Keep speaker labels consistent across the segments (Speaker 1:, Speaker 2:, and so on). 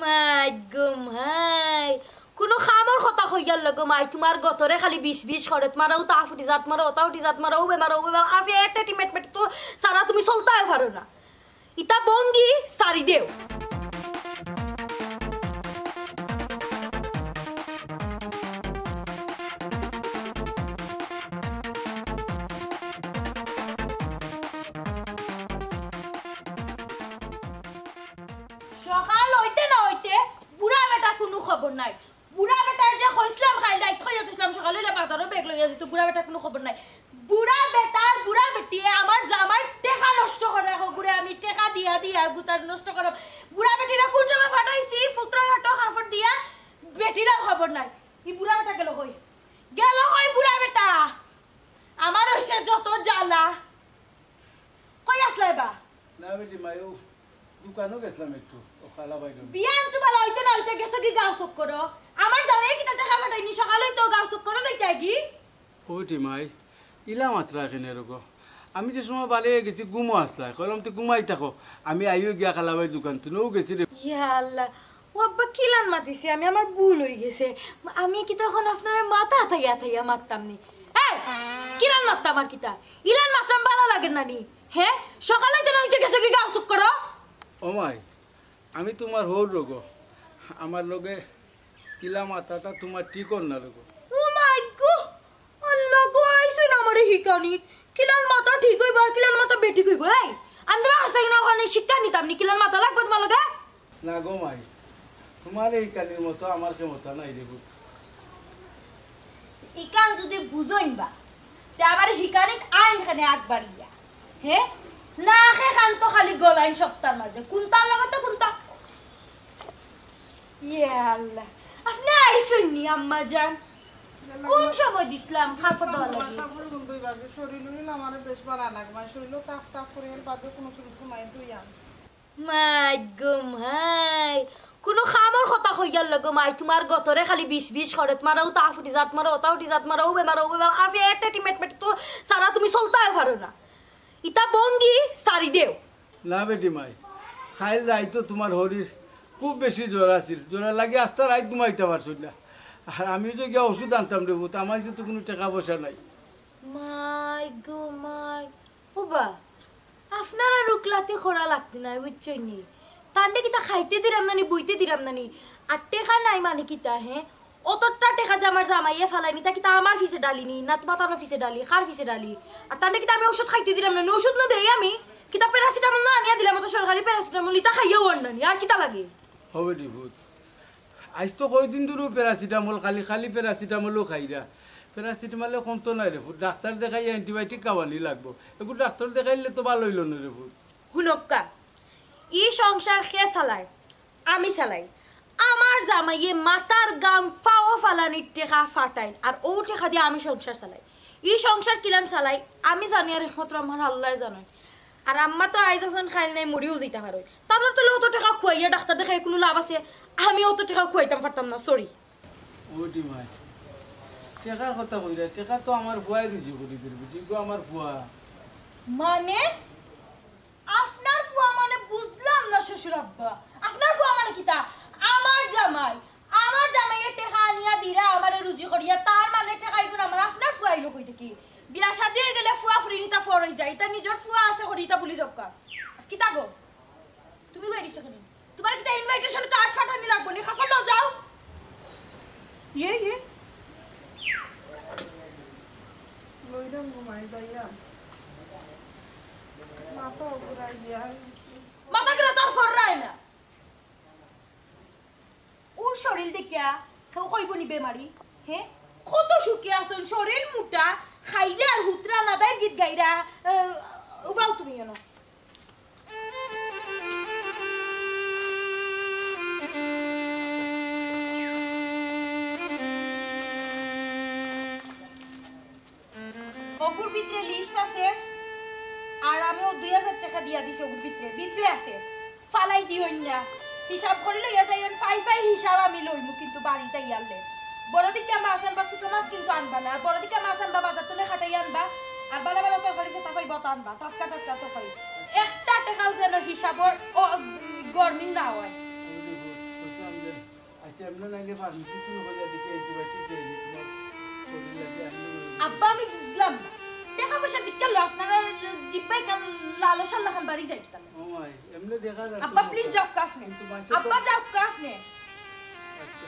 Speaker 1: মাই গো মাই কোনো খামর কথা কইয়ার লগে মাই তোমার গতরে খালি 20 করে তোমারও তা ফুটি জাত মারো ওটা উঠি জাত মারো বেমার আছে একটা টিমেট তো সারা তুমি চলতেও পারো না ইতা বঙ্গি সারি দেও সকাল হইতে না হইতে বুড়া বেটা কোনো খবর নাই বুড়া বেটা যে কইছিলাম খাই লাইট খাইয়া দিছিলাম সকালে বাজারে ব্যাগ লইয়া দিত বুড়া বেটা কোনো খবর নাই বুড়া বেটি আমার জামাই টাকা নষ্ট করে গুড়ে আমি টাকা দিয়া গুতার নষ্ট করব বুড়া বেটিরা কোন সময় ফাটাইছি ফুটরা হাটো হাফট দিয়া বেটিরা খবর নাই ই বুড়া বেটা গেল কই বুড়া বেটা আমার হইছে যত জ্বালা কই আসলে বা
Speaker 2: না বেটি মায়ু দোকানও গেছিলাম একটু ওখালা বাইরে
Speaker 1: বিয়ান তোমার হইতে না হইতে গেছে কি গাও চক করো আমার জামাই কি টাকা ফাটাইনি সকালে তো গাও চক করো লইতে কি
Speaker 2: ওইটি মাই ইলা মাত্রা এখানে রোগো আমি যে সময় বাড়ি গেছি ঘুমো আসলা কইলাম তুই ঘুমাই থাকো আমি আইও গিয়া খালাবাই দোকান তুইও গেছি রে
Speaker 1: ইয়া আল্লাহ ও আব্বা কিলান মাতিছে আমি আমার ভুল হই গেছে আমি কি তখন আপনার মাথা থাইয়া মারতাম নি এই কিলান মারতাম আর কিতা ইলান মারতাম ভালো লাগে না নি হ্যাঁ সকালে তো হইতে গেছে কি গাও চক করো
Speaker 2: ও মাই আমি তোমার হোর রোগো আমার লগে ইলা মাথাটা তোমার ঠিক না রোগো
Speaker 1: ও মাই গড আল্লাহ গো আইছে না আমারে হিকানি কিলান মাথা ঠিক হইব আর কিলান মাথা বেটি কইব এই আমি তো আসলে না ওখানে শিক্ষা নিতাম নি কিলান মাথা লাগবে তোমার লগে
Speaker 2: না গো মাই তোমার এই কানির মতো আমার ক্ষমতা নাই রে বুক
Speaker 1: ইকান যদি বুঝইবা তে আবার হিকানিক আইন খানে আকবারিয়া হে না খে খান তো খালি গলাইন সপ্তাহের মাঝে কোনটার লগে তো কোনটা ইয়া আল্লাহ আপনি আইছেন নি আম্মা জান কোন সময় দিছিলাম খাফর দেওয়া লাগে
Speaker 3: খাবার দুই ভাগে শরীর হইল আমার বেশ ভালো লাগে মানে শরীর তাপ করে এর বাদে কোনো কিছু ঘুমাই দুই আনছি
Speaker 1: মাই গো মাই কোনো খামর কথা কইয়ার লগে মাই তোমার গতরে খালি 20 করে তোমারও তা ফুটি জাত মারো ওটা উঠি জাত মারো বেমার আছে একটা টিমেট তো সারা তুমি চলতেও পারো না ইতা বঙ্গি সারি দেও
Speaker 2: না বেটি মাই খাইল রাইতো তোমার হরির খুব বেশি জ্বর আছিল জ্বর লাগে আস্তে রাইত ঘুমাইতে পারছো না আর আমি তো গিয়ে ওষুধ আনতাম রে বুত আমার তো কোনো টাকা পয়সা নাই
Speaker 1: মাই গো মাই ওবা আপনারা রুকলাতে খোরা লাগতে না বুঝছই নি তান্ডে কিতা খাইতে দিরাম নানি বইতে দিরাম নানি আর টেকা নাই মানে কিতা হ্যাঁ অতটা টেকা যে আমার জামাইয়ে ফালাইনি তা কিতা আমার ফিসে ডালিনি না তোমার তার ফিসে ডালি কার ফিসে ডালি আর তান্ডে কিতা আমি ওষুধ খাইতে দিরাম নানি ওষুধ না দেই আমি কিতা প্যারাসিটামল না আনিয়া দিলাম তো সরকারি প্যারাসিটামল ইতা খাইয়াও আননি আর কিতা লাগে
Speaker 2: হবে রে বুত আজ তো কয়দিন ধরে প্যারাসিটামল খালি প্যারাসিটামলও খাইরা প্যারাসিটামলে কমতো নাই রে ফুট ডাক্তার দেখাই অ্যান্টিবায়োটিক খাওয়ানি লাগবো একটু ডাক্তার দেখাইলে তো ভালো হইল না রে ফুট
Speaker 1: হুনক্কা ই সংসার খে চালায় আমি চালাই আমার জামাইয়ে মাতার গাম ফাও ফালানির টেকা ফাটাই আর ও টেকা দিয়ে আমি সংসার চালাই ই সংসার কিলান চালাই আমি জানি আর একমাত্র আমার আল্লাহ জানাই আর আম্মা তো আইজাসন খাইল নাই মরিও যেতে পারো তাদের তো অত টাকা খুয়াইয়া ডাক্তার দেখাই কোনো লাভ আছে আমি অত টাকা খুয়াইতাম পারতাম না সরি
Speaker 2: ওটি মাই টেকার কথা কইরা টেকা তো আমার ভুয়াই রুজি করি দিল বুঝি গো আমার ভুয়া
Speaker 1: মানে আপনার ফুয়া মানে বুঝলাম না শ্বশুর আব্বা আপনার ফুয়া মানে কিতা আমার জামাইয়ের টাকা আনিয়া দিরা আমারে রুজি করিয়া তার মানে টাকা ইগুন আমার আপনার ফুয়া আইলো কই থেকে বিয়া শাদি হয়ে গেলে ফুয়া ফ্রিনিতা ফরই যায় তা নিজের ফুয়া আছে করিতা বলি জক্কা কিতা গো তুমি কই দিছ কেন তোমার কিতা ইনভাইটেশন কার্ড ফাটানি লাগবো নি খাফা দাও যাও ইয়ে
Speaker 3: লইলাম ঘুমাই যাইয়া মাথা ঘুরাই দিয়া
Speaker 1: মাথা করে তোর ফররাই না ও শরীর দেখিয়া কেউ কইব নি বেমারি হ্যাঁ কত সুখী আছেন শরীর মোটা খাইরা আর হুতরা নাদাই গীত গাইরা উবাও তুমি কেন অগুর ভিতরে লিস্ট আছে আর আমিও 2000 টাকা দিয়া দিছি অগুর ভিতরে আছে ফালাই দিও না হিসাব করিলে ইয়া যাই ফাই হিসাব আমি লইমু কিন্তু বাড়িতে ইয়ালে বড় দিকে মাছ আনবা ছোট মাছ কিন্তু আনবা না বড় দিকে মাছ আনবা বাজার থেকে খাটাই আনবা আর বালা বালা তরকারি সেটা পাই বত আনবা টাটকা তরকারি একটা টাকাও যেন হিসাবর গরমিন না হয়
Speaker 2: পারমিশন তুমি হইয়া দেখি অ্যান্টিবায়োটিক দেয়নি তোমার শরীর লাগে আনলে
Speaker 1: আব্বা আমি বুঝলাম না টাকা পয়সা দিকে লো আপনারা জিব্বাই কান লালসা লাখান বাড়ি যাইতাম
Speaker 2: ও মাই এমনি দেখা যায়
Speaker 1: আব্বা প্লিজ যাও কাফ নে
Speaker 2: কিন্তু মানুষের তো-
Speaker 1: আব্বা যাও কাফ নে
Speaker 2: আচ্ছা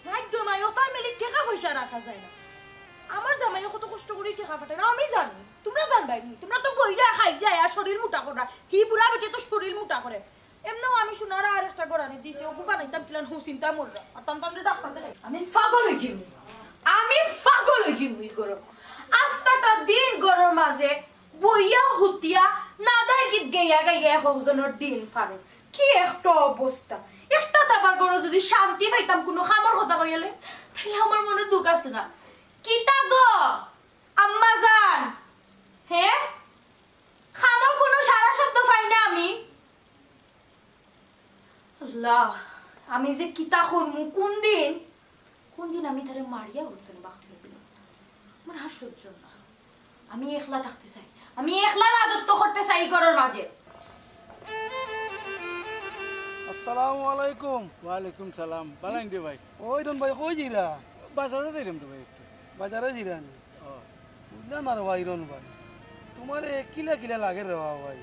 Speaker 1: ভাগ্য মাই ওটা মিলি টাকা পয়সা রাখা যায় না আমার জামাই কত কষ্ট করে টাকা পাঠায় না আমি জানি তোমরা জানবাই তোমরা তো বইরা খাইরা আর শরীর মোটা করা কি বুড়া বেটে তো শরীর মোটা করে এমনও আমি শোনার আর একটা গড়ানি দিছি ওগু বানাইতাম প্ল্যান হুসিনটা মররা আর তান্তামরে ডাক্তার দেখাই আমি পাগল হই জিমি করো আস্তাটা দিন গরর মাঝে বইয়া হুতিয়া নাদার গীত গাইয়া গাইয়া একজনের দিন ফারে কি একটা অবস্থা একটা তাবার গরো যদি শান্তি পাইতাম কোনো খামর কথা কইলে তাহলে আমার মনে দুঃখ আছে না কিতা গো আম্মা জান হ্যাঁ খামর কোনো সারা শব্দ পাই না আমি আল্লাহ আমি যে কিতা করমু কোন দিন আমি তারে মারিয়া করতে না বাকি দিলাম আমার আর সহ্য না আমি একলা থাকতে চাই আমি একলা রাজত্ব করতে চাই ঘরের মাঝে
Speaker 4: আসসালামু আলাইকুম।
Speaker 2: ওয়ালাইকুম সালাম বালাইন দে ভাই
Speaker 4: ওই রন ভাই কই জিরা
Speaker 2: বাজারে যাইলাম তো ভাই একটু
Speaker 4: বাজারে জিরানি
Speaker 2: ও
Speaker 4: বুঝলাম আর ভাই রন ভাই তোমার কিলা কিলা লাগে রে ভাই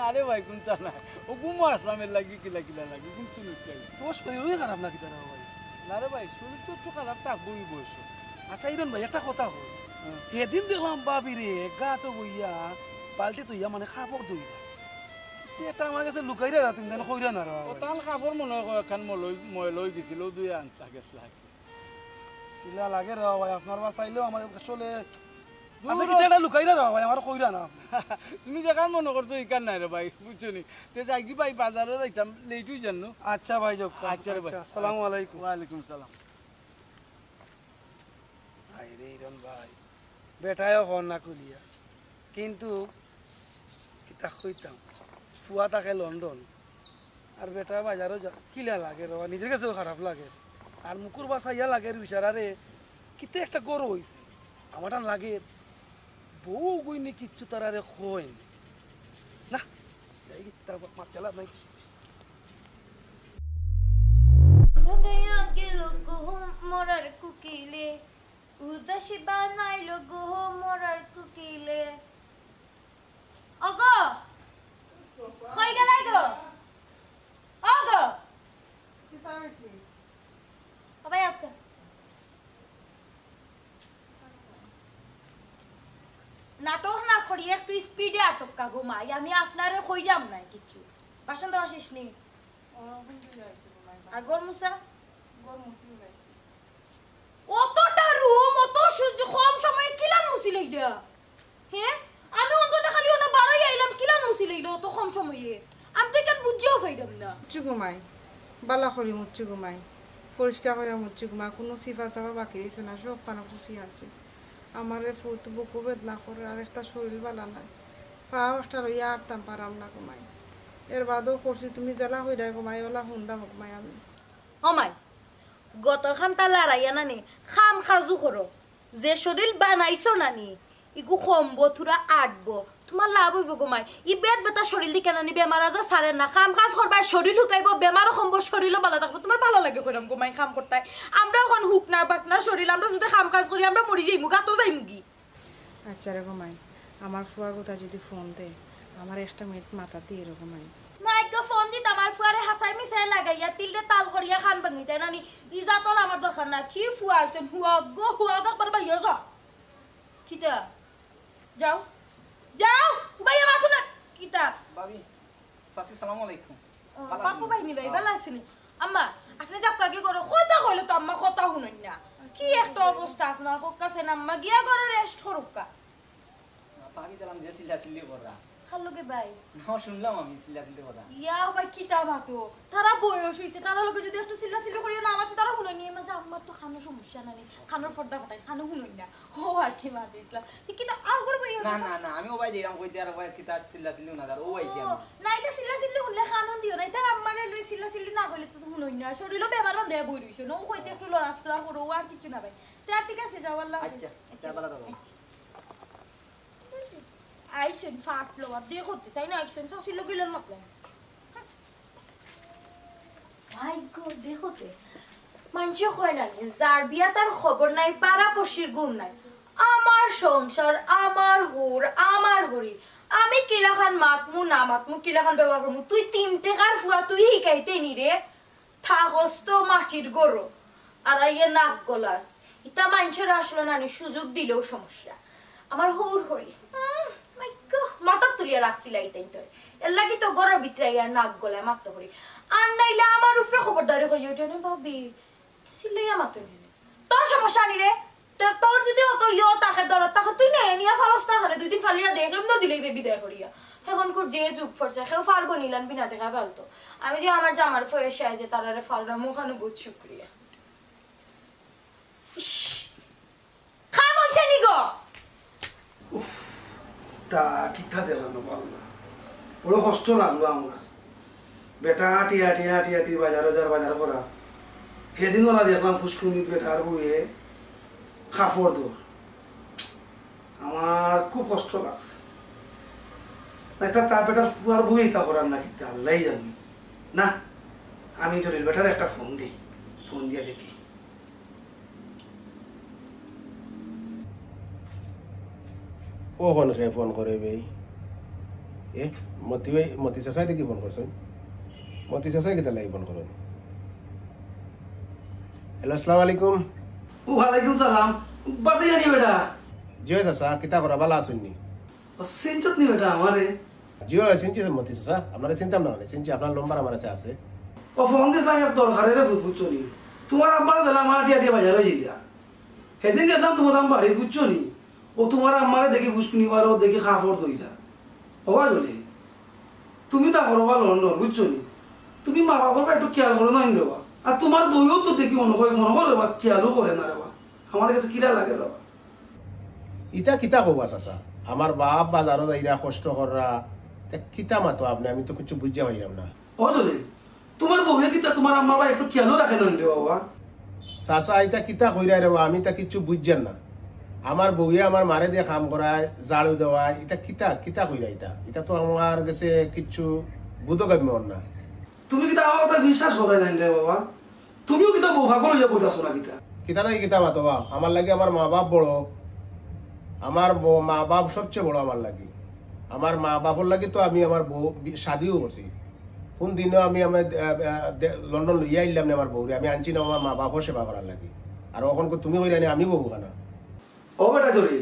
Speaker 2: আরে ভাই কোন চালা ও ঘুমো আসলাম এর লাগি কিলা কিলা লাগি কোন শুনি চাই
Speaker 4: তোমার শরীরই খারাপ নাকি তারা ভাই?
Speaker 2: না রে ভাই শরীর তো একটু খারাপ থাকবোই বয়স
Speaker 4: আচ্ছা ইরন ভাই একটা কথা হল সেদিন দেখলাম বাবি রে গাটো বইয়া বালতি তুইয়া মানে খাপড় ধুই এটা আমার কাছে লুকাই রে তুমি জানো কইরা না রে
Speaker 2: ও
Speaker 4: ভাই।
Speaker 2: তাল কাপড় মনে হয় এখন মই লই গেছিল দুই আনতা গেছলা
Speaker 4: কিলা লাগে রে ভাই আপনার বাসাইলেও আমার আসলে আপনি কি এটা লুকাই রে ভাই আমার কইরা না
Speaker 2: তুমি যেখান মনে করছো এখান নাই রে ভাই বুঝছো নি তে যাই কি ভাই বাজারে যাইতাম লেটুই জানো
Speaker 4: আচ্ছা ভাই যোগ
Speaker 2: আচ্ছা রে ভাই
Speaker 4: আসসালামু আলাইকুম।
Speaker 2: ওয়ালাইকুম সালাম
Speaker 4: ভাই রে ইরন ভাই বেটায়ও হন না কুলিয়া কিন্তু কিতা কইতাম ফুয়া থাকে লন্ডন আর বেটা বাজারও যা কিলা লাগে রে নিজের কাছেও খারাপ লাগে আর মুকুর বাসা ইয়া লাগে বিচারারে কিতে একটা গরু হইছে আমারটা লাগে বউ গইনি কিচ্ছু তারারে খোয় না যাই তার মাছ চালা নাই
Speaker 1: গয়া গেল গো মরার কুকিলে উদাসী বানাইল গো মরার কুকিলে অগো কই গেলাই গো অগো
Speaker 3: কিতা হইছে
Speaker 1: বাবাই আচ্ছা নাটক না করি একটু স্পিডে আটকা ঘুমাই আমি আপনারে কই যাম না কিছু বাসন তো আসিস নি
Speaker 3: ও কিন্তু যাইছে ভাই
Speaker 1: আর গরমুসা
Speaker 3: গর মুসি যাইছে
Speaker 1: অতটা রুম অত সূর্য কম সময়ে কিলান মুছি লইলা হ্যাঁ আমি অন্তত খালি ওনা বাড়াই আইলাম কিলান মুছি লইলা অত কম সময়ে আমি তো কেন বুঝিও পাইলাম না
Speaker 3: মুচ্ছি ঘুমাই বালা করি মুচ্ছি ঘুমাই পরিষ্কার করে মুচ্ছি ঘুমাই কোনো সিফা চাফা বাকি রয়েছে না সব পানা খুশি আছে আমার ফুট বুকু বেদনা করে আর একটা শরীর বালা নাই পাও একটা লইয়া আটতাম পারাম না ঘুমাই এর বাদেও করছি তুমি জেলা হইডাই ঘুমাই ওলা হুন্ডা ঘুমাই আমি
Speaker 1: অমাই গতর খান তা লড়াইয়া নানি খাম খাজু করো যে শরীর বানাইছো নানি ইগু কমব থুরা আটব তোমার লাভ হইব গোমাই ই বেদ বেটা শরীর দিকে নানি বেমার আজার সারে না খাম খাজ করবা শরীর হুকাইব বেমারও কমব শরীরও ভালো থাকবো তোমার ভালো লাগে কইরাম গোমাই খাম করতে আমরা এখন হুক না বাক না শরীর আমরা যদি খাম কাজ করি আমরা মরি যাইমু গাতো যাইমু কি
Speaker 3: আচ্ছা রে ঘুমাই আমার ফুয়া কথা যদি ফোন দেয় আমার একটা মিনিট মাথা দিয়ে রে ঘুমাই
Speaker 1: মাইকে ফোন দিত আমার ফুয়ারে হাসাই মিশাই লাগাইয়া তিলটা তাল করিয়া খান ভাঙি তাই নানি ইজাতর আমার দরকার না কি ফুয়া আইছেন হুয়া গো পারবা ইয়া যা কিতা যাও যাও ভাই আমার কোন কিতা
Speaker 5: ভাবি সাসি সালাম আলাইকুম
Speaker 1: বাপু ভাই নি ভাই ভালো আছেন আম্মা আপনি যাক কাকে করো কথা কইলো তো আম্মা কথা শুনুন না কি একটা অবস্থা আপনার কাছে না আম্মা গিয়া করে রেস্ট করুকা
Speaker 5: ভাবি দিলাম যে সিলা সিলি করা
Speaker 1: খালুকে ভাই
Speaker 5: না শুনলাম আমি সিলা সিলি করা
Speaker 1: ইয়া ভাই কিতা মাতো তারা বয়স হইছে তারা লগে যদি একটু চিল্লা চিল্লা করিয়া না আমাকে তারা শুনুন নিয়ে মাঝে আমার তো খানোর সমস্যা নাই খানোর পর্দা ফাটাই খানো শুনুন না ও আর কি মাতে ইসলাম কিতা আউ করব ইয়া
Speaker 5: না না না আমি ও ভাই দিলাম কইতে আর ভাই কিতা সিলা সিলি না দার ও আইছি আমি
Speaker 1: নাই তা চিল্লা চিল্লি শুনলে খানো দিও নাই তার আম্মারে লই চিল্লা চিল্লি না কইলে তো শুনুন না শরীরও বেমার বান্ধে বই রইছো নো কইতে একটু লড়াস করা করো আর কিছু না ভাই তা ঠিক আছে যাও আল্লাহ
Speaker 5: আচ্ছা চা বালা দাও
Speaker 1: আইছেন ফাটলো আর দেখো তাই না আইছেন সসিল গিলেন মাপলা মাই গড দেখোতে মানুষে কয় না যার বিয়া তার খবর নাই পাড়াপড়শির গুম নাই আমার সংসার আমার হুর আমার হরি আমি কিলাখান মাতমু না মাতমু কিলাখান ব্যবহার করমু তুই 3 টাকার ফুয়া তুই শিখাইতে নি রে থাকস তো মাটির গরো আর আইয়ে নাক গলাস ইতা মানুষের আসলে নানি সুযোগ দিলেও সমস্যা আমার হুর হরি মাই গড মাথা তুলিয়া রাখছিল এইটাই তোর এর লাগি তো গরর ভিতরে আর নাক গলায় মারতে হরি আর নাইলে আমার উপরে খবরদারি করি ওইটা না ভাবি সিলাইয়া মাতো নিলে তোর সমস্যা নি রে তোর যদি অত তাকে দরদ তাকে তুই না নিয়া ফালস না করে 2 দিন ফালিয়া দেখলাম তো দিলেই বিদায় করিয়া এখন কোর যে যুগ ফরছে কেউ ফালবো নিলান বিনা টাকা ফালতো আমি যে আমার জামার ফয়েশে যে তারারে ফালরা মুখানো বহুত শুকরিয়া খা বলছে নি গো
Speaker 4: তা কিতা দিলাম বাবা বড় কষ্ট লাগলো আমার বেটা আটি আটি আটি আটি বাজার করা সেদিন ওরা দেখলাম ফুসকুনিত বেটার বইয়ে কাপড় দৌড় আমার খুব কষ্ট লাগছে তার বেটার ফুয়ার বই তা করার না কিন্তু আল্লাহ জানি না আমি জলিল বেটার একটা ফোন দিই ফোন দিয়ে দেখি
Speaker 6: কখন সে ফোন করে ভাই এ মতি চাচাই দেখি ফোন করছেন মতি চাচাই কেটা লাগি ফোন করেন হ্যালো আসসালামু আলাইকুম
Speaker 4: ওয়ালাইকুম সালাম বাদে জানি বেটা
Speaker 6: জিও চাচা কিতা করা ভালো আসুননি
Speaker 4: সিনচত নি বেটা আমারে
Speaker 6: জিও চিনছি মতি চাচা আপনারা চিন্তাম না মানে চিনছি আপনার নম্বর আমার কাছে আছে
Speaker 4: ও ফোন দিস আমি দরকারে রে বুঝছো নি তোমার আব্বার দিলাম আটি আটি বাজারে যাইয়া সেদিন গেলাম তোমার দাম বাড়ি বুঝছো নি ও তোমার আম্মারে দেখি ফুসকুনি বারো দেখি কাপড় দইলা হওয়া বলে তুমি তা করবা লন্ডন বুঝছো নি তুমি মা বাবার একটু খেয়াল করো না রেবা আর তোমার বইও তো দেখি মনে করে রেবা খেয়ালও করে না রেবা আমার কাছে কিরা লাগে রেবা
Speaker 6: ইটা কিতা কবা চাচা আমার বাপ বাজারত আইরা কষ্ট করা কিতা মাতো আপনি আমি তো কিছু বুঝতে পাইলাম না
Speaker 4: ও জলে তোমার বউয়ে কিতা তোমার আম্মা বা একটু খেয়ালও রাখে না রে বাবা
Speaker 6: চাচা ইটা কিতা কইরা রে আমি তা কিছু বুঝছেন না আমার বউয়ে আমার মারে দিয়ে কাম করায় জাড়ু দেওয়া এটা কিতা কিতা কইরা এটা তো আমার কাছে কিছু বুধগাম্য না
Speaker 4: তুমি কিতা আমার কথা বিশ্বাস করে নাই রে বাবা তুমিও কিতা বউ ভাগল হইয়া বইতাছো না কিতা
Speaker 6: কিতা নাই কিতা মাতবা আমার লাগে আমার মা বাপ বড় আমার মা বাপ সবচেয়ে বড় আমার লাগে আমার মা বাপর লাগে তো আমি আমার বউ শাদিও করছি কোন দিনও আমি আমার লন্ডন লইয়া আইলাম না আমার বউরে আমি আনছি না আমার মা বাপও সেবা করার লাগে আর ওখান তুমি কইরা নি আমি বউ কেনা
Speaker 4: ও বেটা জলি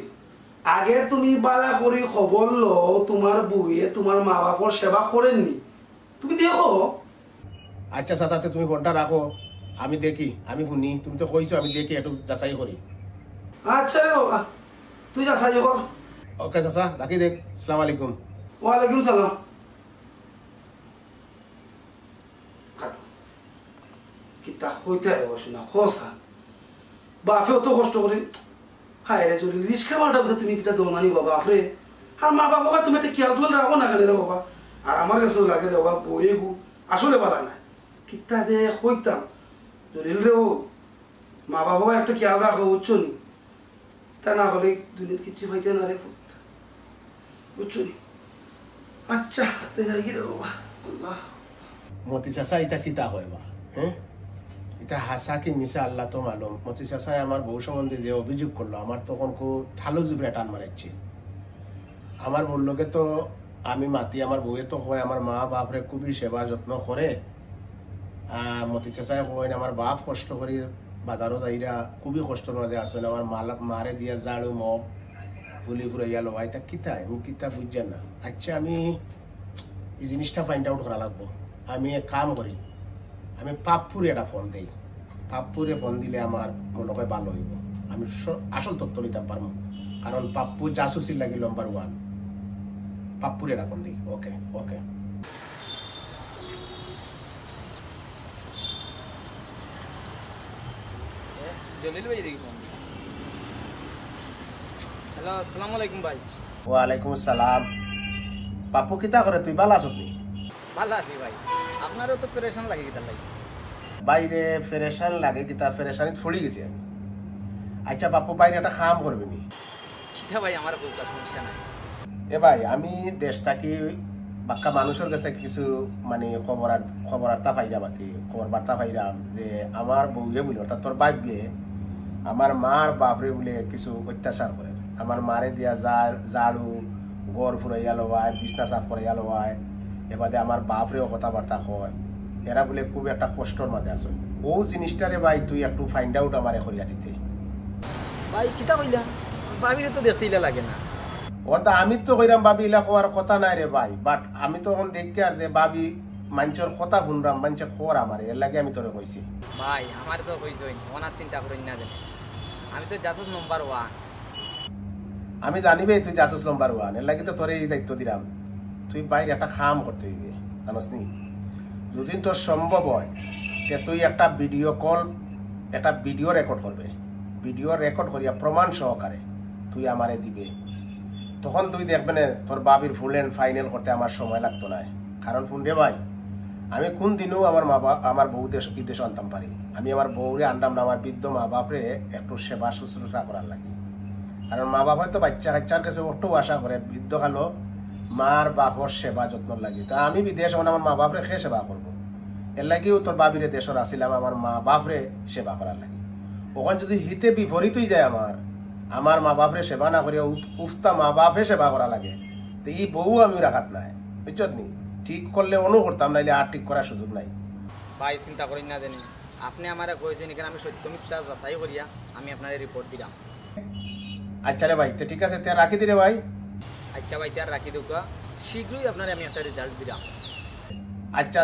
Speaker 4: আগে তুমি বালা করি খবর লো তোমার বউয়ে তোমার মা বাপর সেবা করেননি তুমি দেখো
Speaker 6: আচ্ছা সাথে তুমি ফোনটা রাখো আমি দেখি আমি শুনি তুমি তো কইছো আমি দেখি একটু যাচাই করি
Speaker 4: আচ্ছা রে বাবা তুই যা সাহায্য কর
Speaker 6: ওকে চাচা রাখি দেখ আসসালামু আলাইকুম
Speaker 4: ওয়ালাইকুম সালাম কিতা হইতে রে বসুনা খোসা বাপেও তো কষ্ট করে হায় রে যদি রিস্কা মালটা বোধ তুমি কিটা দোনানি বাবা আফরে আর মা বাবা তুমি একটা খেয়াল তুলে রাখো না কেন রে বাবা আর আমার কাছেও লাগে রে বাবা বইয়ে গু আসলে বালা নাই কিতা যে কইতাম জলিল রে ও মা বাবা একটা খেয়াল রাখো বুঝছো নি তা না হলে দুনিয়াতে কিছু হইতে না রে বুঝছো নি আচ্ছা তে যাই রে বাবা আল্লাহ
Speaker 6: মতি চাচা এটা কিতা হয় বা হ্যাঁ এটা হাসা কি মিশা আল্লাহ তো মালুম মতি চাচাই আমার বউ সম্বন্ধে যে অভিযোগ করলো আমার তখন থালো জুবরে টান মারাচ্ছে আমার বললোকে তো আমি মাতি আমার বউয়ে তো হয় আমার মা বাপরে খুবই সেবা যত্ন করে মতি চাচাই কয় আমার বাপ কষ্ট করি বাজারত আইরা খুবই কষ্ট নদে আসলে আমার মারে দিয়া জাড়ু মগ তুলি ঘুরাইয়া লওয়া এটা কিতা আমি কিতা বুঝছেন না আচ্ছা আমি এই জিনিসটা ফাইন্ড আউট করা লাগবো আমি এক কাম করি আমি পাপ্পুরে একটা ফোন দিই পাপ্পুরে ফোন দিলে আমার মনে হয় ভালো হইব আমি আসল তথ্য নিতে পারবো কারণ পাপ্পু জাসুসির লাগি নাম্বার 1 পাপ্পুরে একটা ফোন দিই ওকে ওকে
Speaker 5: জলিল ভাই দেখি হ্যালো আসসালামু আলাইকুম ভাই
Speaker 6: ওয়ালাইকুম আসসালাম পাপ্পু কিতা করে তুই ভালো আছো তুই
Speaker 5: ভালো আছি ভাই আপনারও তো প্রেশান লাগে কিতা লাগে
Speaker 6: বাইরে ফেরেশান লাগে কিতা ফেরেশানি ছড়ি গেছি আমি আচ্ছা পাপ্পু বাইরে একটা কাম করবি নি
Speaker 5: কিতা ভাই আমার কোনো সমস্যা নাই
Speaker 6: এ ভাই আমি দেশ থাকি বাক্কা মানুষের কাছে কিছু মানে খবর আর্তা পাইরাম আর কি, খবর বার্তা পাইরাম যে আমার বউয়ে বলে অর্থাৎ তোর বাইবে আমার মার বাপরে বলে কিছু অত্যাচার করে। আমার মারে দিয়া ঝাড়ু গড় ফুরাইয়া লওয়ায়, বিছনা সাফ করাইয়া লওয়ায়, এবারে আমার বাপরেও কথাবার্তা হয়। এরা বলে খুব একটা কষ্টর মাঝে আসে। ও জিনিসটারে ভাই তুই একটু ফাইন্ড আউট আমারে করিয়া দিতে।
Speaker 5: ভাই কিতা কইলা, ভাবিরে তো দেখতে ইলা লাগে না।
Speaker 6: ওটা আমি তো কইরাম ভাবি ইলা হওয়ার কথা নাই রে ভাই, বাট আমি তো এখন দেখতে আর যে ভাবি মানুষের কথা শুনরাম, মানুষের খবর আমারে, এর লাগে আমি তোরে কইছি।
Speaker 5: ভাই আমার তো কইছই ওনার চিন্তা করেন না জানি, আমি তো জাসুস নাম্বার 1।
Speaker 6: আমি জানিবে তুই জাসুস নাম্বার 1, এর লাগে তো তোরে এই দায়িত্ব দিলাম। তুই বাইরে একটা কাম করতে হইবে, জানোস নি? যদি তোর সম্ভব হয় যে তুই একটা ভিডিও কল, একটা ভিডিও রেকর্ড করবে, ভিডিও রেকর্ড করিয়া প্রমাণ সহকারে তুই আমারে দিবে। তখন তুই দেখবে না তোর বাবির ফুল এন্ড ফাইনাল করতে আমার সময় লাগতো না। কারণ শুনরে ভাই, আমি কোন দিনও আমার বউদের ঈদে আনতাম পারি। আমি আমার বউরে আনতাম না আমার বৃদ্ধ মা বাপরে একটু সেবা শুশ্রূষা করার লাগে। কারণ মা বাপ হয়তো বাচ্চা কাচ্চার কাছে একটু আশা করে বৃদ্ধ কালো মার বাপর সেবা যত্ন লাগে। তা আমি বিদেশ আমার মা বাপরে খেয়ে সেবা করবো, এর লাগেও তোর বাবিরে দেশর আসিলাম আমার মা বাপরে সেবা করার লাগে। ওখানে যদি হিতে বিপরীত হয়ে যায় আমার মা বাপরে সেবা না করিয়া উফতা মা বাপে সেবা করা লাগে, তো এই বউ আমি রাখাত নাই, বুঝছত নি? ঠিক করলে অনু করতাম, নাইলে আর ঠিক করার সুযোগ নাই।
Speaker 5: ভাই চিন্তা করেন না জানি, আপনি আমারে কইছেন এখানে আমি সত্য মিথ্যা যাচাই করিয়া আমি আপনারে রিপোর্ট দিলাম।
Speaker 6: আচ্ছা রে ভাই, তো ঠিক আছে, তুই রাখি দিরে ভাই।
Speaker 5: আচ্ছা ভাই তার রাখি দেবো, শীঘ্রই আপনারে আমি একটা রেজাল্ট দিলাম।
Speaker 6: আচ্ছা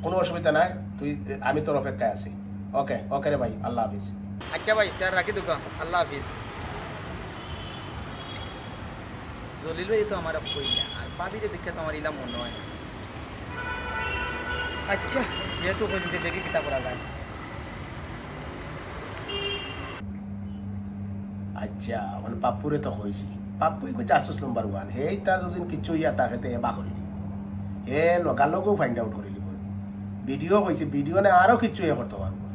Speaker 6: কোনো অসুবিধা নাই, তুই আমি তোর অপেক্ষায় আছি। ওকে ওকে রে ভাই, আল্লাহ হাফিজ।
Speaker 5: আচ্ছা ভাই তার রাখি দেবো, আল্লাহ হাফিজ। জলিল ভাই তো আমার কইলা আর ভাবিরে দেখে তো আমার ইলা মনে হয় না। আচ্ছা যেহেতু কইতে দেখি কিতা করা যায়।
Speaker 6: আচ্ছা মানে পাপ্পুরে তো হয়েছি, পাপ্পুই কই জাসুস নাম্বার 1, হেই তার দুদিন কিছু ইয়া তাকে তে বা করে দিব, হে লগালগও ফাইন্ড আউট করে দিব। ভিডিও কইছে, ভিডিও না আরো কিছু ইয়ে করতে পারবো,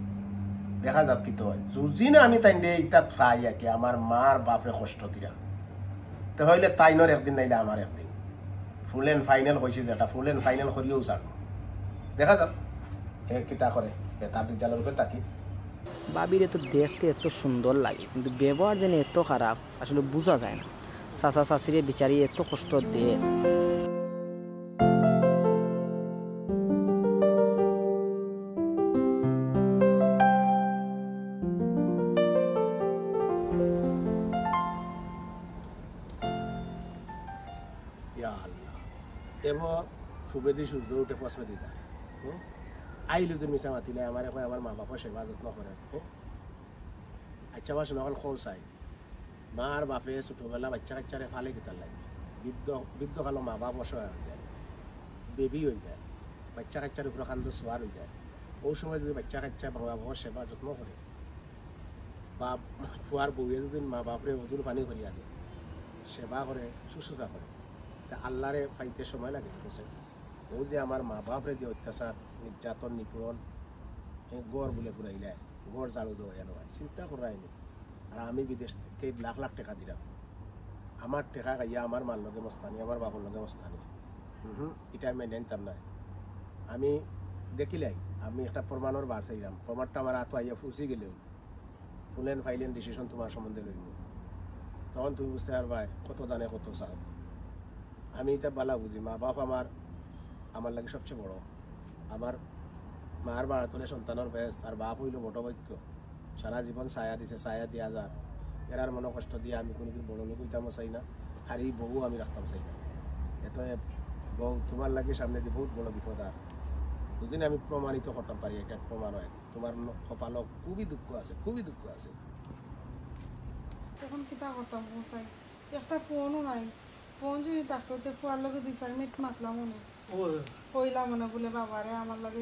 Speaker 6: দেখা যাক কি তো হয়। যদি না আমি তাই ইটা খাই আর কি আমার মার বাপরে কষ্ট দিয়া, তো হইলে তাইনর একদিন নাইলে আমার একদিন। ফুল এন্ড ফাইনাল কইছে যেটা, ফুল এন্ড ফাইনাল করিও ছাড়বো, দেখা যাক হে কিতা করে। তার রেজাল্টের উপরে তাকি।
Speaker 5: ভাবিরে তো দেখতে এত সুন্দর লাগে, কিন্তু ব্যবহার যেন এত খারাপ আসলে বোঝা যায় না। চাচা চাচিরে বিচারি এত কষ্ট দেয়।
Speaker 6: সুবেদি সূর্য উঠে পশ্মে দিতা আইলু তুমি মিশা মাতিলে আমার আমার মা বাপের সেবা যত্ন করে। আচ্ছা বাস নকল খোঁজ চাই মার বাপে ছোটবেলা বাচ্চা কাচ্চারে ফালে কিতার লাগে, বৃদ্ধ কালো মা বাপ অসহায় হয়ে যায়, বেবি হয়ে যায়, বাচ্চা কাচ্চার উপরে খান্দ সোয়ার হয়ে যায়। ওই সময় যদি বাচ্চা কাচ্চা মা বাপের সেবা যত্ন করে, বা ফুয়ার বউয়ে যদি মা বাপরে মধুর পানি করিয়া দেয়, সেবা করে, শুশ্রূষা করে, তা আল্লাহরে পাইতে সময় লাগে। ও যে আমার মা বাপরে যে অত্যাচার নির্যাতন নিপীড়ন গড় বলে ঘুরাইলে গড় ঝাড়ু দেওয়া এলো চিন্তা করাইনি। আর আমি বিদেশ থেকে লাখ লাখ টাকা দিলাম, আমার টাকা খাইয়া আমার মার লগে মস্তানি, আমার বাবার লগে মস্তানি, এটা আমি জানতাম না। আমি দেখিলাই আমি একটা প্রমাণের বার চাইলাম, প্রমাণটা আমার হাত আইয়া ফুসি গেলেও ফুল এন্ড ফাইল এন্ড ডিসিশন তোমার সম্বন্ধে লইব, তখন তুমি বুঝতে পারবা কত দানে কত চাও। আমি এটা বালা বুঝি, মা বাপ আমার লাগে সবচেয়ে বড়। আমার মার বাড়া তোলে সন্তানের বেশ, আর বাপ হইল বটবৈক্য, সারা জীবন ছায়া দিছে, ছায়া দিয়া যার এরার মনে কষ্ট দিয়ে আমি কোনোদিন বড় লোক হইতামও চাই না, আর এই বউ আমি রাখতাম চাই না। এত বউ তোমার লাগে সামনে দিয়ে বহুত বড় বিপদ। আর দুদিন আমি প্রমাণিত করতাম পারি, এটা প্রমাণ হয় তোমার কপালও খুবই দুঃখ আছে, খুবই দুঃখ আছে।
Speaker 3: তখন কিতা করতাম চাই, একটা ফোনও নাই, ফোন যদি ডাক্তারতে ফুয়ার লগে 2-4 মিনিট মাতলাম মনে কইলাম মনে বলে বাবারে আমার লাগে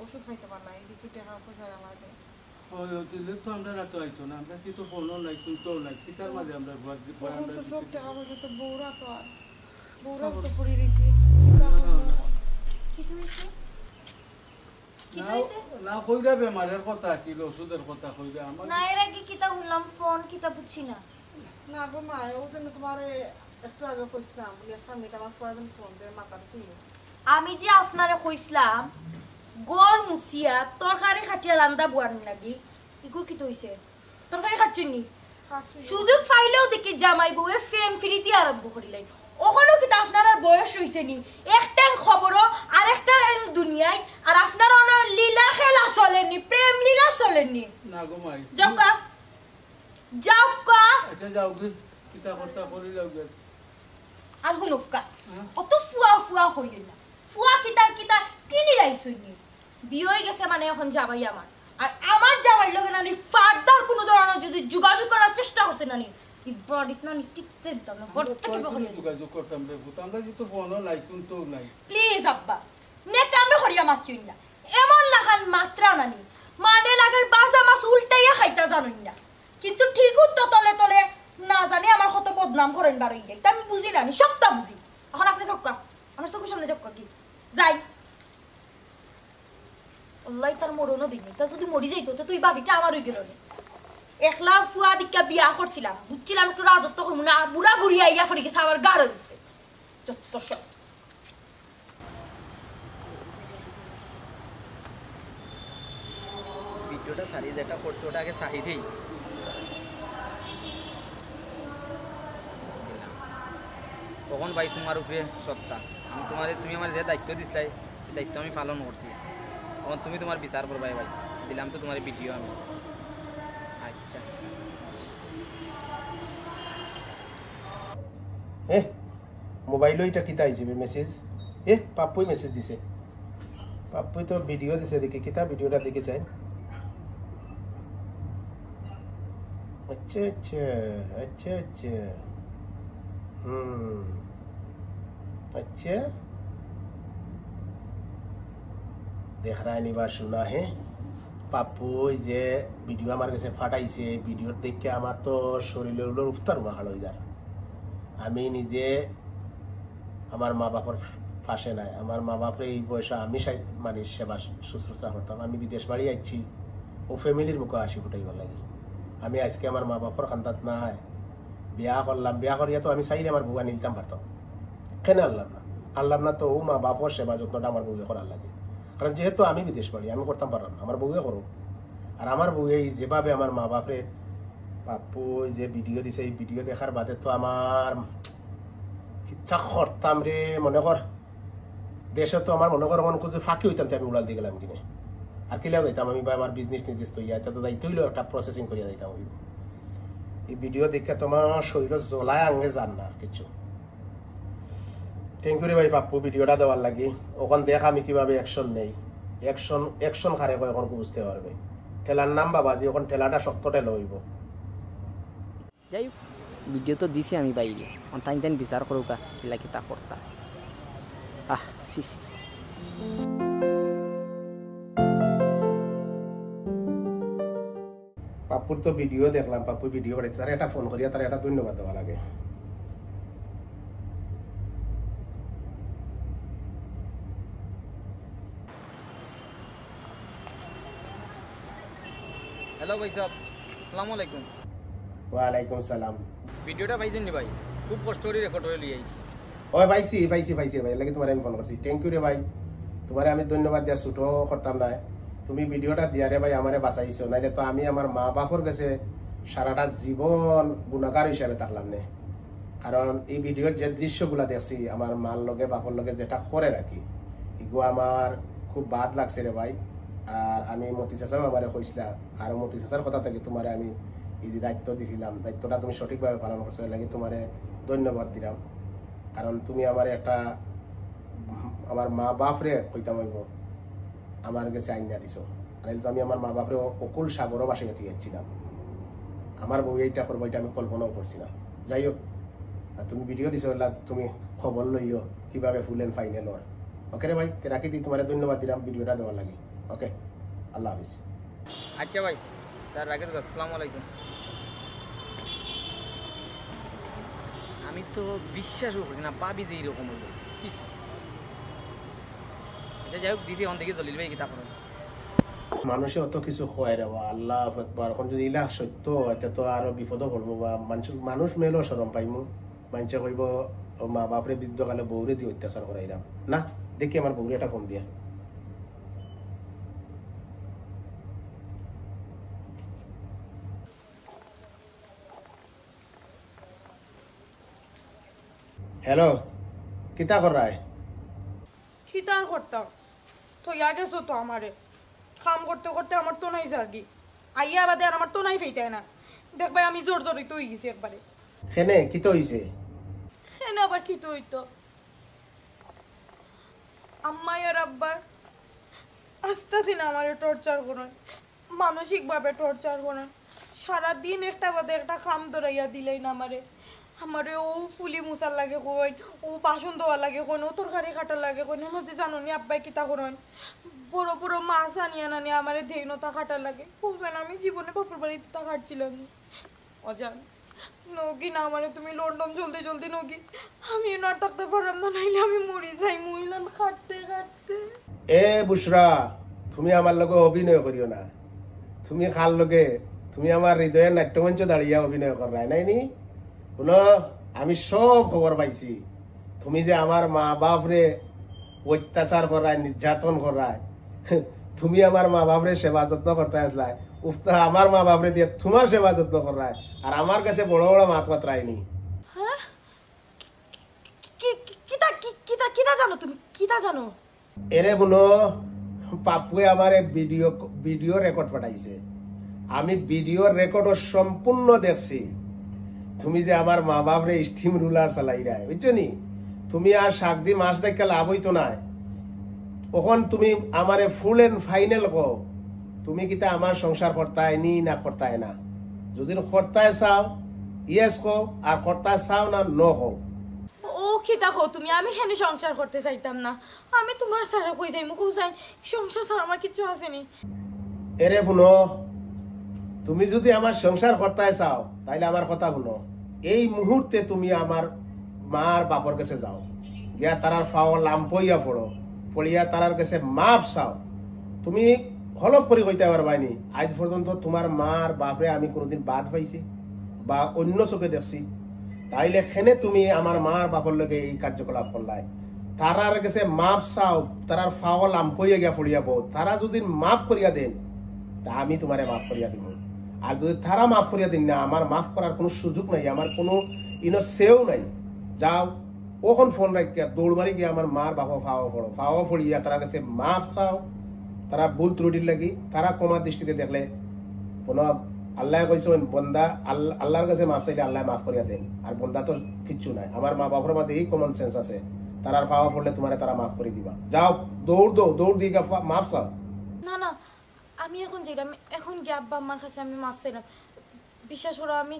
Speaker 3: ওষুধ খাইতে পারলাই, কিছু টাকা পয়সা আমার দেয়।
Speaker 2: তো আমরা রাত আইতো না, আমরা কিন্তু ফোনও নাই, চিন্তাও নাই, কিতার মাঝে আমরা
Speaker 3: সব টাকা পয়সা তো বউরা তো আর বউরা তো পড়ে রয়েছি।
Speaker 2: না কইরা বেমারের কথা কি ওষুধের কথা কইরা আমার
Speaker 1: না এর আগে কিতা শুনলাম ফোন কিতা বুঝছি না।
Speaker 3: না গো মা, ও জন্য তোমার একটু আগে কইতাম বলে একটা মেয়ে আমার ফোন দিয়ে মাথার তুই
Speaker 1: আমি যে আপনারে কইছিলাম গড় মুছিয়া তরকারি খাটিয়া রান্দা বুয়ার লাগি ইগুর কি হইছে তরকারি খাচ্ছেননি সুযোগ পাইলেও দেখি জামাই বউয়ে ফেম ফিরিতে আরম্ভ করিলেন ওখানেও কিন্তু আপনার আর বয়স হইছে নি একটা খবরও আর একটা দুনিয়ায় আর আপনার অনার লীলা খেলা চলেননি প্রেম লীলা চলেননি
Speaker 2: না গো মাই
Speaker 1: যাওকা যাওকা
Speaker 2: আচ্ছা যাও গে কিতা করতা করি যাও গে
Speaker 1: আর হুনুকা অত ফুয়া ফুয়া হইল না ফুয়া কিতা কিতা কিনি লাইছনি বিয়ে হয়ে গেছে মানে এখন জামাই আমার আর আমার জামাই লগে নানি ফার্দার কোনো ধরনের যদি যোগাযোগ করার চেষ্টা করছে নানি কি বডিত নানি টিকতে দিতাম না বড়তে কি বলে
Speaker 2: যোগাযোগ করতাম রে ভূত আমরা যেহেতু ফোনও নাই কিন্তু নাই
Speaker 1: প্লিজ আব্বা নেতা আমি হরিয়া মাতিন না এমন লাগান মাত্রা নানি মানে লাগার বাজা মাছ উল্টাইয়া খাইতা জানুন না কিন্তু ঠিকও তো তলে তলে না জানি আমার কত বদনাম করেন বারই যাই আমি বুঝি না সবটা বুঝি এখন আপনি চক্কা আমার চোখের সামনে চক্কা কি যাই আল্লাহ তার মরণও দিনি তা যদি মরি যাইতো তো তুই বাবিটা আমার হয়ে গেল একলা ফুয়া দিকা বিয়া করছিলাম বুঝছিলাম একটু রাজত্ব করবো না বুড়া বুড়ি আইয়া ফরি গেছে আমার গাড়ো দিচ্ছে যত সব
Speaker 5: ভিডিওটা সারিয়ে যেটা করছে ওটা আগে সারিয়ে দিই কখন ভাই তোমার উপরে সত্তা আমি তুমি আমার যে দায়িত্ব দিছিলাই এই দায়িত্ব আমি পালন করছি তখন তুমি তোমার বিচার করবাই ভাই দিলাম তো তোমার ভিডিও আমি আচ্ছা
Speaker 6: মোবাইলও এটা কিতা হিসেবে মেসেজ পাপ্পুই মেসেজ দিছে পাপ্পুই তো ভিডিও দিছে দেখি কিতা ভিডিওটা দেখে চাই আচ্ছা আচ্ছা আচ্ছা আচ্ছা अच्छा देख रहा है निवास सुना है পাপ্পু যে ভিডিও আমার কাছে ফাটাইছে ভিডিও দেখে আমার তো শরীরের উফতার মাহাল হয়ে যায় আমি নিজে আমার মা বাবার পাশে নাই আমার মা বাপরে এই বয়সে আমি মানে সেবা শুশ্রূষা করতাম আমি বিদেশ বাড়ি যাচ্ছি ও ফ্যামিলির মুখে হাসি ফুটাইবার লাগে আমি আজকে আমার মা বাপর কান্দাত নাই বিয়া করলাম বিয়া করিয়া তো আমি চাইলে আমার বউয়া নিলতাম পারতাম কেন আনলাম না তো ও মা বাপর সেবা যত্নটা আমার বউয়ে করার লাগে কারণ যেহেতু আমি বিদেশ বাড়ি আমি করতাম পারলাম না আমার বউয়ে করো আর আমার বউয়ে যেভাবে আমার মা বাপরে পাপ্পু যে ভিডিও দিছে এই ভিডিও দেখার বাদে তো আমার ইচ্ছা করতাম রে মনে কর দেশে তো আমার মনে কর মনে করছে ফাঁকি হইতাম আমি উড়াল দিয়ে গেলাম কিনে আর কিলাও যাইতাম আমি বা আমার বিজনেস টিজনেস তৈরি এটা তো দায়িত্ব হইলো একটা প্রসেসিং করিয়া যাইতাম হইব এই ভিডিও দেখে তোমার শরীর জ্বলায় আঙ্গে যান না আর কিছু থ্যাংক ইউ রে ভাই পাপ্পু ভিডিওটা দেওয়ার লাগি ওখান দেখ আমি কিভাবে অ্যাকশন নেই অ্যাকশন খারে কয় এখন বুঝতে পারবে ঠেলার নাম বাবা যে ওখান ঠেলাটা শক্ত ঠেলা হইব
Speaker 5: যাই হোক ভিডিও তো দিছি আমি বাইরে তাই তাই বিচার করুকা কিলা কিতা করতা সি
Speaker 6: পাপ্পুর তো ভিডিও দেখলাম পাপ্পু ভিডিও করে তার একটা ফোন করিয়া তার একটা ধন্যবাদ দেওয়া লাগে
Speaker 5: হ্যালো ভাই সাহেব আসসালামু আলাইকুম
Speaker 6: ওয়ালাইকুম সালাম
Speaker 5: ভিডিওটা পাইছেন নি ভাই খুব কষ্ট করে রেকর্ড হয়ে লিয়ে আইছি
Speaker 6: ওই পাইছি ভাই লাগে তোমার আমি ফোন করছি থ্যাংক ইউ রে ভাই তোমার আমি ধন্যবাদ দিয়া ছুটো করতাম না তুমি ভিডিওটা দিয়া রে ভাই আমারে বাঁচাইছো নাইলে তো আমি আমার মা বাপর কাছে সারাটা জীবন গুণাগার হিসাবে থাকলাম না কারণ এই ভিডিওর যে দৃশ্যগুলা দেখছি আমার মার লগে বাপর লগে যেটা করে রাখি এগুলো আমার খুব বাদ লাগছে রে ভাই আর আমি মতি চাচাও আমারে কইছিলাম আর মতি চাচার কথা থেকে তোমারে আমি এই যে দায়িত্ব দিছিলাম দায়িত্বটা তুমি সঠিকভাবে পালন করছো লাগে তোমারে ধন্যবাদ দিলাম কারণ তুমি আমার একটা আমার মা বাপরে কইতাম হইব আমার কাছে আইনা দিছো নাহলে তো আমি আমার মা বাপরে অকুল সাগরও বাসে দিয়েছিলাম আমার বউ এইটা করবো এটা আমি কল্পনাও করছি না যাই হোক তুমি ভিডিও দিছো তুমি খবর লইও কিভাবে ফুল এন্ড ফাইনাল ওর ওকে রে ভাই রাখি দিই তোমার ধন্যবাদ দিলাম ভিডিওটা দেওয়ার লাগে ওকে আল্লাহ হাফিজ
Speaker 5: আচ্ছা ভাই তার রাখে তো আসসালামু আলাইকুম আমি তো বিশ্বাসও করছি না পাবি যে এইরকম হইব এটা যাই হোক দিদি অন থেকে চলিল ভাই কি তারপরে
Speaker 6: মানুষে অত কিছু হয় রে আল্লাহ একবার এখন যদি ইলা সত্য এটা তো আরো বিপদও পড়বো বা মানুষ মেলো সরম পাইমু মানুষে কইব মা বাপরে বৃদ্ধকালে বউরে দিয়ে অত্যাচার করাইলাম না দেখি আমার বউরে একটা ফোন দিয়া। হ্যালো, কিতা কর রায়?
Speaker 3: খিতার করতাম তো গেছো তো আমারে কাম করতে করতে আমার তো নাই আর কি আইয়া বাদে আর আমার তো নাই ফেইতাই না দেখবাই আমি জোর জোরই তো হয়ে গেছি একবারে।
Speaker 6: হেনে কিতো হইছে?
Speaker 3: এনে আবার কি তো হইতো আম্মাই আর আব্বা আস্তে দিন আমারে টর্চার করেন, মানসিকভাবে টর্চার করেন। সারাদিন একটা বাদে একটা কাম ধরাইয়া দিলেই না আমারে ও ফুলি মুসার লাগে কইন, ও বাসন ধোয়া লাগে কইন, ও তরকারি কাটা লাগে কইন। মধ্যে জানো নি আব্বাই কিতা করেন, বড় বড় মাছ আনিয়া নানি আমারে ধেইনতা কাটা লাগে। বুঝলেন আমি জীবনে বাপুর বাড়িতে তা কাটছিলাম না। অজান নগি না আমারে তুমি লন্ডন জলদি জলদি নগি, আমি না থাকতে পারলাম না, নাইলে আমি মরি যাই মহিলান কাটতে কাটতে।
Speaker 6: এ বুশরা, তুমি আমার লগে অভিনয় করিও না। তুমি খাল লগে তুমি আমার হৃদয়ের নাট্যমঞ্চ দাঁড়িয়ে অভিনয় কর নাই নি? শুনো, আমি সব খবর পাইছি। তুমি যে আমার মা বাপরে অত্যাচার করায়, নির্যাতন করায়, তুমি আমার মা বাপরে সেবা যত্ন করতে আসলাই, উফতা আমার মা বাপরে দিয়ে তোমার সেবা যত্ন করায়, আর আমার কাছে বড় বড় মাত পাত্রায়নি।
Speaker 1: হ্যাঁ কিতা কিতা কিতা জানো তুমি, কিতা জানো?
Speaker 6: এরে শুনো, পাপুয়ে আমার ভিডিও রেকর্ড পাঠাইছে। আমি ভিডিও রেকর্ড সম্পূর্ণ দেখছি। তুমি যে আমার মা বাপরে স্টিম রুলার চালাই রায়, বুঝছো নি? তুমি আর শাকদি মাছ দেখা লাভ হইতো না। ওখন তুমি আমারে ফুল এন্ড ফাইনাল কো, তুমি কিতা আমার সংসার করতায় নি না করতায় না? যদি করতায় চাও ইয়েস কো, আর করতায় চাও না নো কো।
Speaker 1: ও কিতা কও তুমি? আমি হেনে সংসার করতে চাইতাম না। আমি তোমার সারা কই যাই মুখ যাই, সংসার ছাড়া আমার কিছু আসেনি।
Speaker 6: এরে শুনো, তুমি যদি আমার সংসার করতে চাও তাইলে আমার কথা শুনো। এই মুহূর্তে তুমি আমার মার বাপর কাছে যাও, গিয়া তারার ফাও লাম্পইয়া পড়ো, পড়িয়া তারার কাছে মাপ চাও। তুমি হলফ করে কইতে পারবাইনি আজ পর্যন্ত তোমার মার বাপরে আমি কোনোদিন বাদ পাইছি বা অন্য চোখে দেখছি? তাইলে খেনে তুমি আমার মার বাপর লগে এই কার্যকলাপ করলাই। তারার কাছে মাপ চাও, তারার ফাও লাম্পইয়া গিয়া পড়িয়া বউ, তারা যদি মাফ করিয়া দেন তা আমি তোমারে মাফ করিয়া দিব। আর যদি তারা মাফ করিয়া দিন না, আমার মাফ করার কোনো সুযোগ নাই, আমার কোনো সেও নাই। যাও ওখন ফোন রাখিয়া দৌড় মারি গিয়ে আমার মার বাবা ফাওয়া পড়িয়া তারা কাছে মাফ চাও। তারা ভুল ত্রুটির লাগি তারা কমার দৃষ্টিতে দেখলে কোনো আল্লাহ কইছেন বন্দা আল্লাহর কাছে মাফ চাইলে আল্লাহ মাফ করিয়া দেন, আর বন্দা তো কিচ্ছু নাই। আমার মা বাবার মাঝে এই কমন সেন্স আছে, তারার ফাওয়া পড়লে তোমার তারা মাফ করে দিবা। যাও দৌড় দিয়ে মাফ চাও।
Speaker 1: না না, আমি এখন যাইলাম, এখন গিয়ে আব্বা আমার কাছে আমি মাফ চাইলাম। বিশ্বাস করো আমি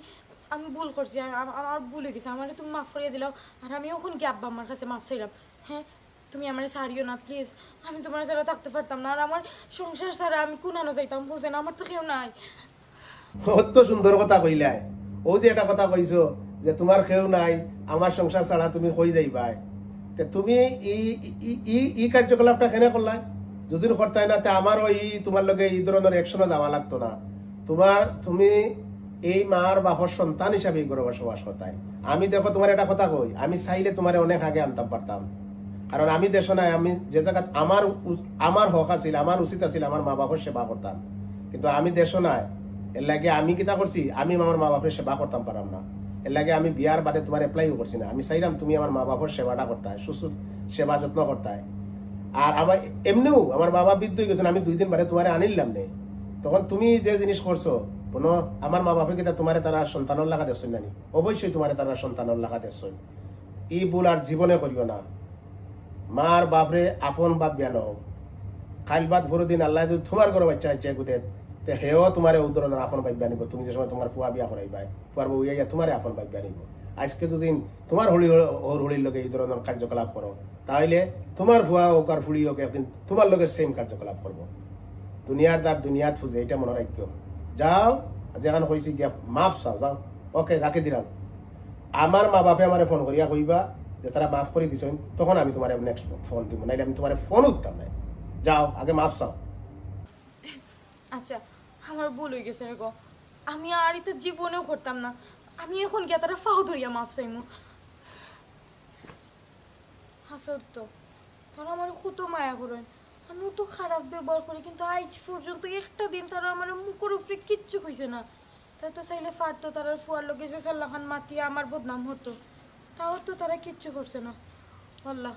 Speaker 1: ভুল করছি, আমার ভুল হয়ে গেছে, আমার তুমি মাফ করিয়ে দিলাও। আর আমি এখন গিয়ে আব্বা আমার কাছে মাফ চাইলাম। হ্যাঁ তুমি আমার ছাড়িও না প্লিজ, আমি তোমার ছাড়া থাকতে পারতাম না। আর আমার সংসার ছাড়া আমি কোনানো যাইতাম, বুঝেন আমার তো কেউ নাই।
Speaker 6: অত সুন্দর কথা কইলাই। ও যে একটা কথা কইছো যে তোমার কেউ নাই, আমার সংসার ছাড়া তুমি কই যাইবাই, তুমি এই কার্যকলাপটা কেন করলাই? যদি করতাই না আমারও তোমার লগে এই ধরনের একশনে যাওয়া লাগতো না। তুমি এই মার বাপর সন্তান হিসাবে এই ঘরে বসবাস করতাই। আমি দেখো তোমার একটা কথা কই, আমি চাইলে তোমার অনেক আগে আনতাম পারতাম, কারণ আমি দেশ নাই, আমি যে জায়গা আমার হক আছিল, আমার উচিত আছিল আমার মা বাপের সেবা করতাম, কিন্তু আমি দেশ নাই। এর লাগে আমি কিতা করছি, আমি আমার মা বাপের সেবা করতাম পারাম না। এর লাগে আমি বিয়ার বাদে তোমার এপ্লাইও করছি না। আমি চাইলাম তুমি আমার মা বাপের সেবাটা করতাই, সুস্থ সেবা যত্ন করতাই। আর আমার এমনিও আমার বাবা বৃদ্ধ হয়ে গেছেন, আমি 2 দিন বাদে তোমার আনিলাম নে। তখন তুমি যে জিনিস করছো, কোনো আমার মা বাপে কিতা তোমার তারা সন্তানের লাগা দেখছেন নানি? অবশ্যই তোমার তারা সন্তানের লাগা দেখছেন। এই ভুল আর জীবনে করিও না। মার বাপরে আপন বাপ বিয়া হোক, কাল বাদ ভরো দিন আল্লাহ যদি তোমার ঘরে বাচ্চা ইচ্ছা গুটে হেও তোমার উদাহরণের আপন বাপ বিয়া নিব। তুমি যে সময় তোমার ফুয়া বিয়া করাইবাই, ফুয়ার বউ ইয়া তোমার আপন বাপ বিয়া নিব। আজকে যদি তোমার হোলির লগে এই ধরনের কার্যকলাপ করো, তাহলে তোমার ফুয়া হোক আর ফুড়ি হোক একদিন তোমার লগে সেম কার্যকলাপ করবো। দুনিয়ার দার দুনিয়াত ফুজে, এটা মনে রাখো। যাও যেখানে কইছি গিয়া মাফ চাও, যাও। ওকে, রাখি দিলাম। আমার মা বাপে আমার ফোন করিয়া কইবা যে তারা মাফ করে দিছেন, তখন আমি তোমার নেক্সট ফোন দিব, নাইলে আমি তোমার ফোন উঠতাম না। যাও আগে মাফ চাও।
Speaker 1: আচ্ছা আমার ভুল হয়ে গেছে গো, আমি আর এটা জীবনেও করতাম না। আমি এখন গিয়ে তারা ফাও ধরিয়া মাফ চাইমু। হাসত তো তারা আমার কত মায়া করেন। আমিও তো খারাপ ব্যবহার করি, কিন্তু আজ পর্যন্ত একটা দিন তারা আমার মুখের উপরে কিচ্ছু হয়েছে না। তাই তো চাইলে পারতো তারা ফুয়ার লোকে যে সাল্লাখান মাতিয়ে আমার বদনাম হতো, তাও তো তারা কিচ্ছু করছে না। আল্লাহ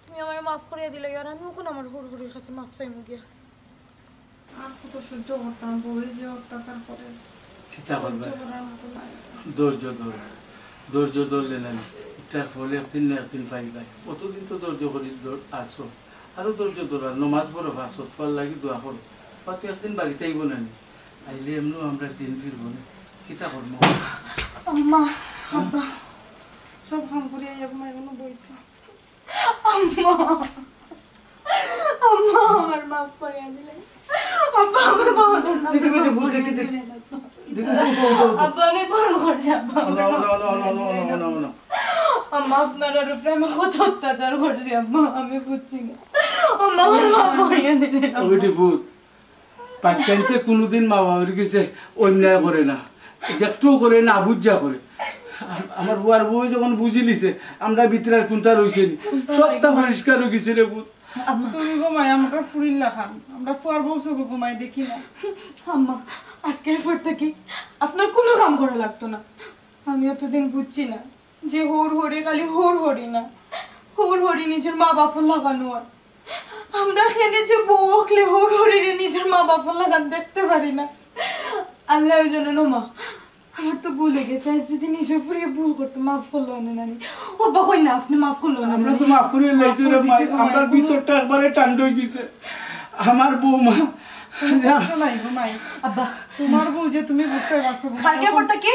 Speaker 1: তুমি আমার মাফ করিয়া দিলে, আর আমি এখন আমার হুড়হুড়ির কাছে মাফ চাই মুগিয়া।
Speaker 3: আর কত সহ্য করতাম, বউয়ে যে অত্যাচার করে
Speaker 2: চিন্তা করবে,
Speaker 3: সহ্য করার মতো নাই।
Speaker 2: ধৈর্য ধরলে না এটার ফলে একদিন না একদিন পাইবাই। কতদিন তো ধৈর্য করি আসো, আরো ধৈর্য ধরো, নমাজ পড়ো, আসো, তোর লাগি দোয়া করো, হয়তো একদিন বাড়িতে আইব না, আইলে এমন আমরা দিন ফিরবো না, কিতা করবো।
Speaker 3: আম্মা আব্বা সব কাম করে একমা এখনো বইছে।
Speaker 1: আম্মা আম্মা আমার মাফ করিয়া দিলে। আব্বা আমার বাবা আব্বা আমি ভুল করছি। আম্মা আপনার আর উপরে আমি কত অত্যাচার করছি আম্মা, আমি বুঝছি না। আম্মা আমার মাফ করিয়া দিলে।
Speaker 2: বাচ্চাইতে কোনোদিন মা বাবার কাছে অন্যায় করে না, একটুও করে না, বুঝা করে। আমার বুয়ার বউ যখন বুঝি লিছে আমরা ভিতরে কোনটা রয়েছে সবটা পরিষ্কার হয়ে গেছে রে বুধ।
Speaker 3: তুমি ঘুমাই, আমরা ফুরিল্লা খান, আমরা ফুয়ার বউ চোখে ঘুমাই দেখি না।
Speaker 1: আম্মা আজকের পর থেকে আপনার কোনো কাম করা লাগতো না। আমি এতদিন বুঝছি না যে হোর হরি খালি হোর হরি না, হোর হরি নিজের মা বাপর লাগানো হয়। আমরা খেলে যে বউ হকলে হোর হরিরে নিজের মা বাপর লাগান দেখতে পারি না। আল্লাহ জন্য মা আমার তো ভুলে গেছে, আজ যদি নিজের ফুরিয়ে ভুল করতো মাফ করলো না নানি। ও বা কই না আপনি মাফ করলো না।
Speaker 2: আমরা তো মাফ করে লাইছি রে মা, আমরা ভিতরটা একবারে টান্ড হয়ে গেছে। আমার বৌমা
Speaker 3: নাই ঘুমাই
Speaker 1: আব্বা,
Speaker 3: তোমার বউ যে তুমি বুঝতে পারছো।
Speaker 1: কালকে পরটা কি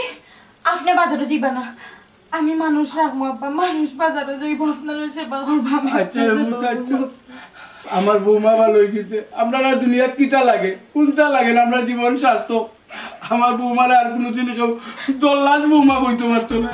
Speaker 1: আপনি বাজারে যাইবা না, আমি মানুষ রাখবো আব্বা, মানুষ বাজারে যাইব, আপনার সেবা করবো আমি।
Speaker 2: আচ্ছা আচ্ছা, আমার বৌমা ভালো হয়ে গেছে। আমরা দুনিয়ার কিটা লাগে কোনটা লাগে না, আমরা জীবন সার্থক। আমার বৌমারা আর কোনোদিন কেউ 10 লাখ বৌমা বইতে পারতো না।